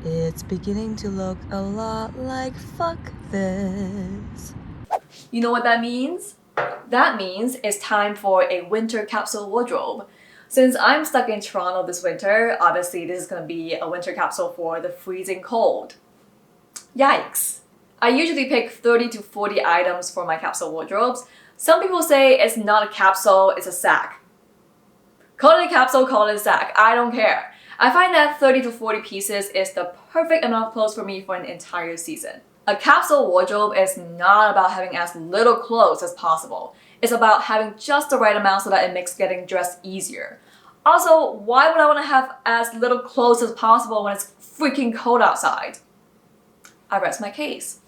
It's beginning to look a lot like fuck this. You know what that means? That means it's time for a winter capsule wardrobe. Since I'm stuck in Toronto this winter, obviously this is gonna be a winter capsule for the freezing cold. Yikes! I usually pick 30 to 40 items for my capsule wardrobes. Some people say it's not a capsule, it's a sack. Call it a capsule, call it a sack, I don't care. I find that 30 to 40 pieces is the perfect amount of clothes for me for an entire season. A capsule wardrobe is not about having as little clothes as possible. It's about having just the right amount so that it makes getting dressed easier. Also, why would I want to have as little clothes as possible when it's freaking cold outside? I rest my case.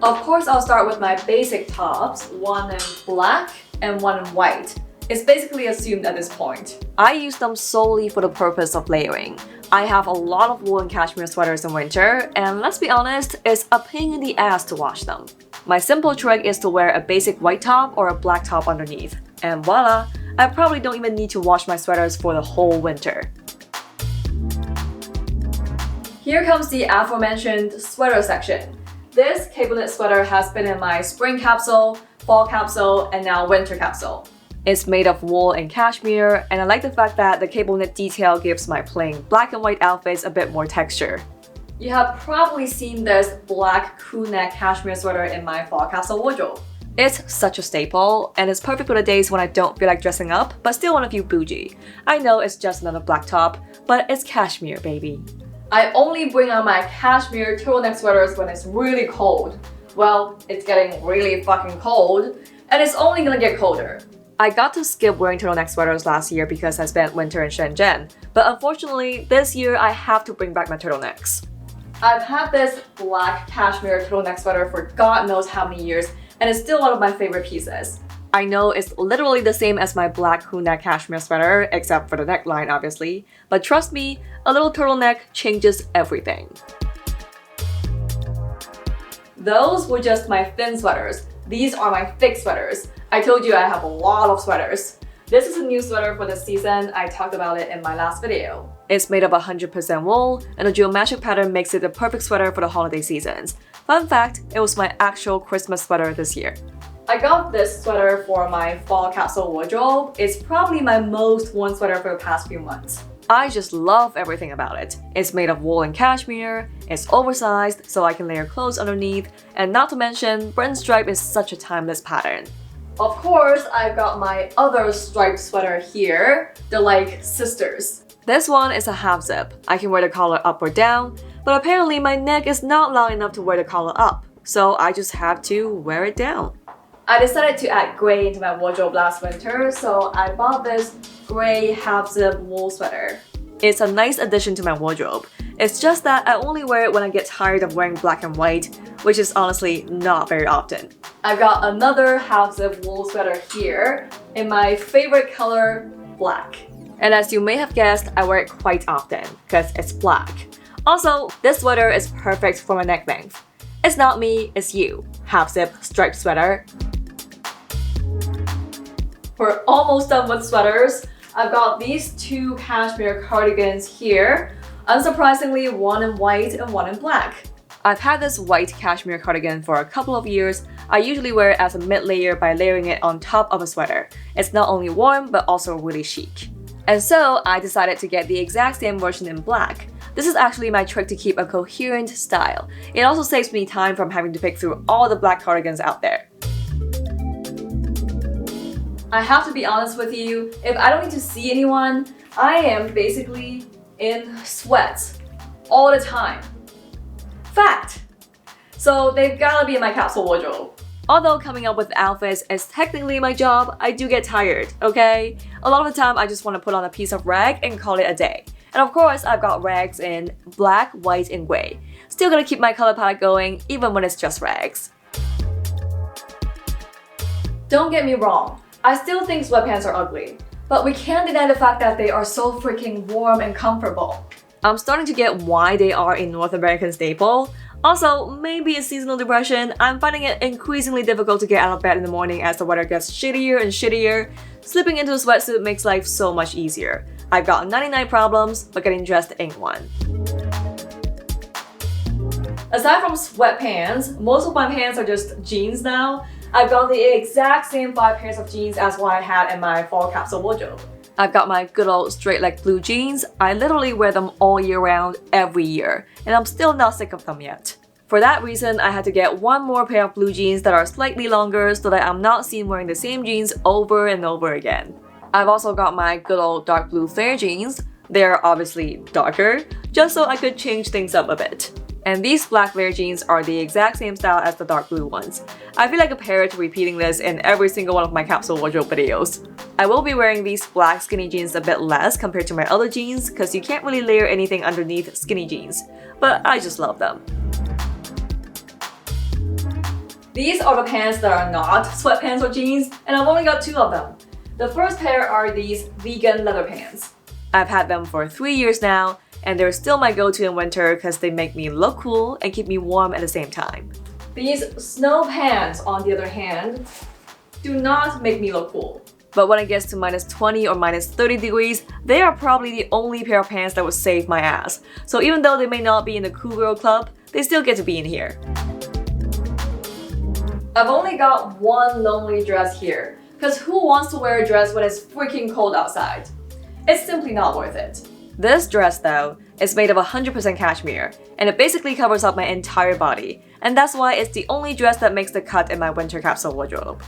Of course, I'll start with my basic tops, one in black and one in white. It's basically assumed at this point. I use them solely for the purpose of layering. I have a lot of wool and cashmere sweaters in winter, and let's be honest, it's a pain in the ass to wash them. My simple trick is to wear a basic white top or a black top underneath, and voila, I probably don't even need to wash my sweaters for the whole winter. Here comes the aforementioned sweater section. This cable knit sweater has been in my spring capsule, fall capsule, and now winter capsule. It's made of wool and cashmere, and I like the fact that the cable knit detail gives my plain black and white outfits a bit more texture. You have probably seen this black crew neck cashmere sweater in my fall capsule wardrobe. It's such a staple, and it's perfect for the days when I don't feel like dressing up, but still want to feel bougie. I know it's just another black top, but it's cashmere, baby. I only bring out my cashmere turtleneck sweaters when it's really cold. Well, it's getting really fucking cold, and it's only gonna get colder. I got to skip wearing turtleneck sweaters last year because I spent winter in Shenzhen, but unfortunately, this year I have to bring back my turtlenecks. I've had this black cashmere turtleneck sweater for God knows how many years, and it's still one of my favorite pieces. I know it's literally the same as my black crew neck cashmere sweater, except for the neckline obviously, but trust me, a little turtleneck changes everything. Those were just my thin sweaters. These are my thick sweaters. I told you I have a lot of sweaters. This is a new sweater for this season. I talked about it in my last video. It's made of 100% wool, and the geometric pattern makes it the perfect sweater for the holiday seasons. Fun fact, it was my actual Christmas sweater this year. I got this sweater for my fall capsule wardrobe. It's probably my most worn sweater for the past few months. I just love everything about it. It's made of wool and cashmere, it's oversized so I can layer clothes underneath, and not to mention, Britain stripe is such a timeless pattern. Of course, I've got my other striped sweater here. They're like sisters. This one is a half zip. I can wear the collar up or down, but apparently my neck is not long enough to wear the collar up, so I just have to wear it down. I decided to add gray into my wardrobe last winter, so I bought this gray half-zip wool sweater. It's a nice addition to my wardrobe. It's just that I only wear it when I get tired of wearing black and white, which is honestly not very often. I've got another half-zip wool sweater here in my favorite color, black. And as you may have guessed, I wear it quite often because it's black. Also, this sweater is perfect for my neck length. It's not me, it's you. Half-zip striped sweater. We're almost done with sweaters. I've got these two cashmere cardigans here. Unsurprisingly, one in white and one in black. I've had this white cashmere cardigan for a couple of years. I usually wear it as a mid-layer by layering it on top of a sweater. It's not only warm, but also really chic. And so, I decided to get the exact same version in black. This is actually my trick to keep a coherent style. It also saves me time from having to pick through all the black cardigans out there. I have to be honest with you, if I don't need to see anyone, I am basically in sweats all the time. Fact! So they've gotta be in my capsule wardrobe. Although coming up with outfits is technically my job, I do get tired, okay? A lot of the time I just want to put on a piece of rag and call it a day. And of course I've got rags in black, white, and gray. Still gonna keep my color palette going even when it's just rags. Don't get me wrong, I still think sweatpants are ugly, but we can't deny the fact that they are so freaking warm and comfortable. I'm starting to get why they are a North American staple. Also, maybe it's seasonal depression. I'm finding it increasingly difficult to get out of bed in the morning as the weather gets shittier and shittier. Slipping into a sweatsuit makes life so much easier. I've got 99 problems, but getting dressed ain't one. Aside from sweatpants, most of my pants are just jeans now. I've got the exact same 5 pairs of jeans as what I had in my fall capsule wardrobe. I've got my good old straight leg blue jeans. I literally wear them all year round, every year, and I'm still not sick of them yet. For that reason, I had to get one more pair of blue jeans that are slightly longer so that I'm not seen wearing the same jeans over and over again. I've also got my good old dark blue flare jeans. They're obviously darker, just so I could change things up a bit. And these black flare jeans are the exact same style as the dark blue ones. I feel like a parrot repeating this in every single one of my capsule wardrobe videos. I will be wearing these black skinny jeans a bit less compared to my other jeans because you can't really layer anything underneath skinny jeans, but I just love them. These are the pants that are not sweatpants or jeans, and I've only got 2 of them. The first pair are these vegan leather pants. I've had them for 3 years now, and they're still my go-to in winter because they make me look cool and keep me warm at the same time. These snow pants, on the other hand, do not make me look cool. But when it gets to minus 20 or minus 30 degrees, they are probably the only pair of pants that would save my ass. So even though they may not be in the cool girl club, they still get to be in here. I've only got one lonely dress here, because who wants to wear a dress when it's freaking cold outside? It's simply not worth it. This dress, though, is made of 100% cashmere, and it basically covers up my entire body, and that's why it's the only dress that makes the cut in my winter capsule wardrobe.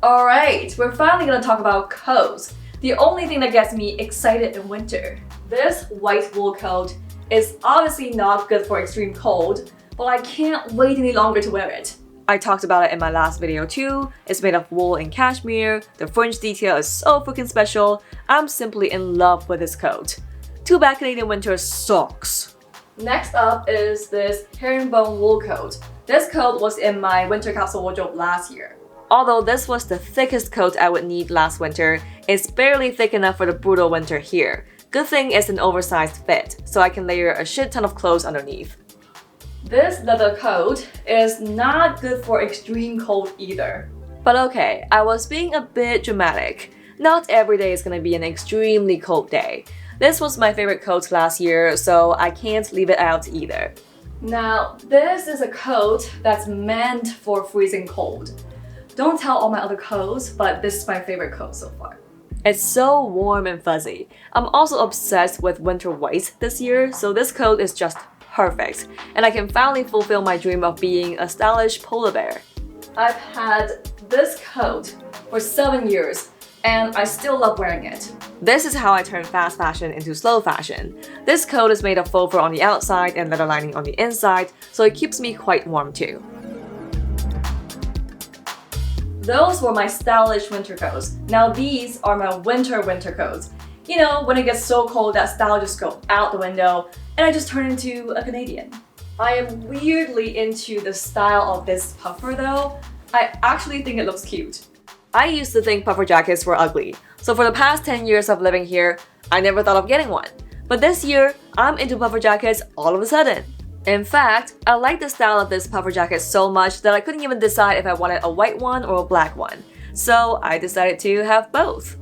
Alright, we're finally gonna talk about coats, the only thing that gets me excited in winter. This white wool coat is obviously not good for extreme cold, but I can't wait any longer to wear it. I talked about it in my last video too. It's made of wool and cashmere. The fringe detail is so freaking special. I'm simply in love with this coat. Too bad Canadian winter sucks. Next up is this herringbone wool coat. This coat was in my winter capsule wardrobe last year. Although this was the thickest coat I would need last winter, it's barely thick enough for the brutal winter here. Good thing it's an oversized fit, so I can layer a shit ton of clothes underneath. This leather coat is not good for extreme cold either. But okay, I was being a bit dramatic. Not every day is gonna be an extremely cold day. This was my favorite coat last year, so I can't leave it out either. Now, this is a coat that's meant for freezing cold. Don't tell all my other coats, but this is my favorite coat so far. It's so warm and fuzzy. I'm also obsessed with winter white this year, so this coat is just perfect, and I can finally fulfill my dream of being a stylish polar bear. I've had this coat for 7 years, and I still love wearing it. This is how I turn fast fashion into slow fashion. This coat is made of faux fur on the outside and leather lining on the inside, so it keeps me quite warm too. Those were my stylish winter coats. Now these are my winter coats. You know, when it gets so cold that style just goes out the window and I just turn into a Canadian. I am weirdly into the style of this puffer though. I actually think it looks cute. I used to think puffer jackets were ugly, so for the past 10 years of living here, I never thought of getting one. But this year, I'm into puffer jackets all of a sudden. In fact, I like the style of this puffer jacket so much that I couldn't even decide if I wanted a white one or a black one. So I decided to have both.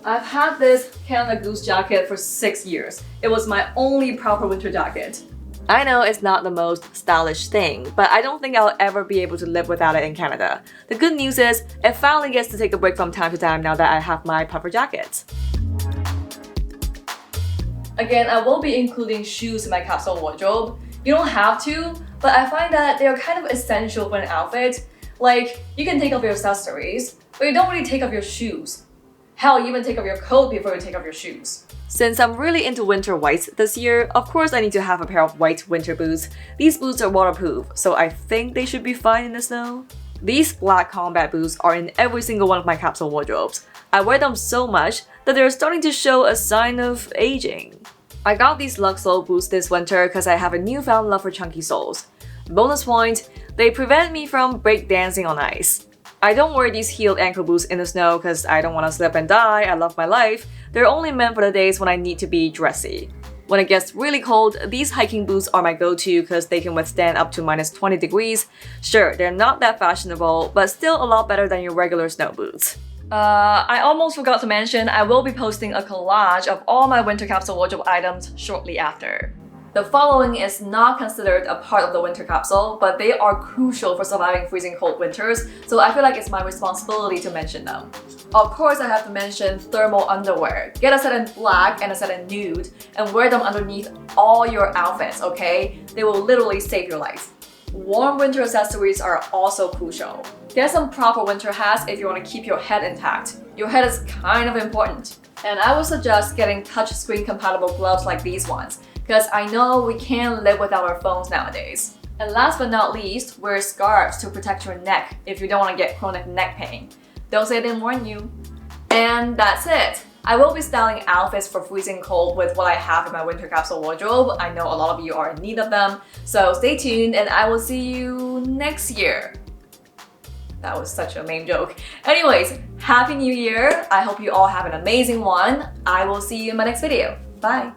I've had this Canada Goose jacket for 6 years. It was my only proper winter jacket. I know it's not the most stylish thing, but I don't think I'll ever be able to live without it in Canada. The good news is, it finally gets to take a break from time to time now that I have my puffer jackets. Again, I will be including shoes in my capsule wardrobe. You don't have to, but I find that they're kind of essential for an outfit. Like, you can take off your accessories, but you don't really take off your shoes. Hell, you even take off your coat before you take off your shoes. Since I'm really into winter whites this year, of course I need to have a pair of white winter boots. These boots are waterproof, so I think they should be fine in the snow. These black combat boots are in every single one of my capsule wardrobes. I wear them so much that they're starting to show a sign of aging. I got these lug sole boots this winter because I have a newfound love for chunky soles. Bonus point, they prevent me from break dancing on ice. I don't wear these heeled ankle boots in the snow because I don't want to slip and die. I love my life. They're only meant for the days when I need to be dressy. When it gets really cold, these hiking boots are my go-to because they can withstand up to minus 20 degrees. Sure, they're not that fashionable, but still a lot better than your regular snow boots. I almost forgot to mention, I will be posting a collage of all my winter capsule wardrobe items shortly after. The following is not considered a part of the winter capsule, but they are crucial for surviving freezing cold winters, so I feel like it's my responsibility to mention them. Of course, I have to mention thermal underwear. Get a set in black and a set in nude, and wear them underneath all your outfits, okay? They will literally save your life. Warm winter accessories are also crucial. Get some proper winter hats if you want to keep your head intact. Your head is kind of important. And I would suggest getting touchscreen compatible gloves like these ones, because I know we can't live without our phones nowadays. And last but not least, wear scarves to protect your neck if you don't want to get chronic neck pain. Don't say I didn't warn you. And that's it. I will be styling outfits for freezing cold with what I have in my winter capsule wardrobe. I know a lot of you are in need of them, so stay tuned and I will see you next year. That was such a lame joke. Anyways, Happy New Year! I hope you all have an amazing one. I will see you in my next video. Bye!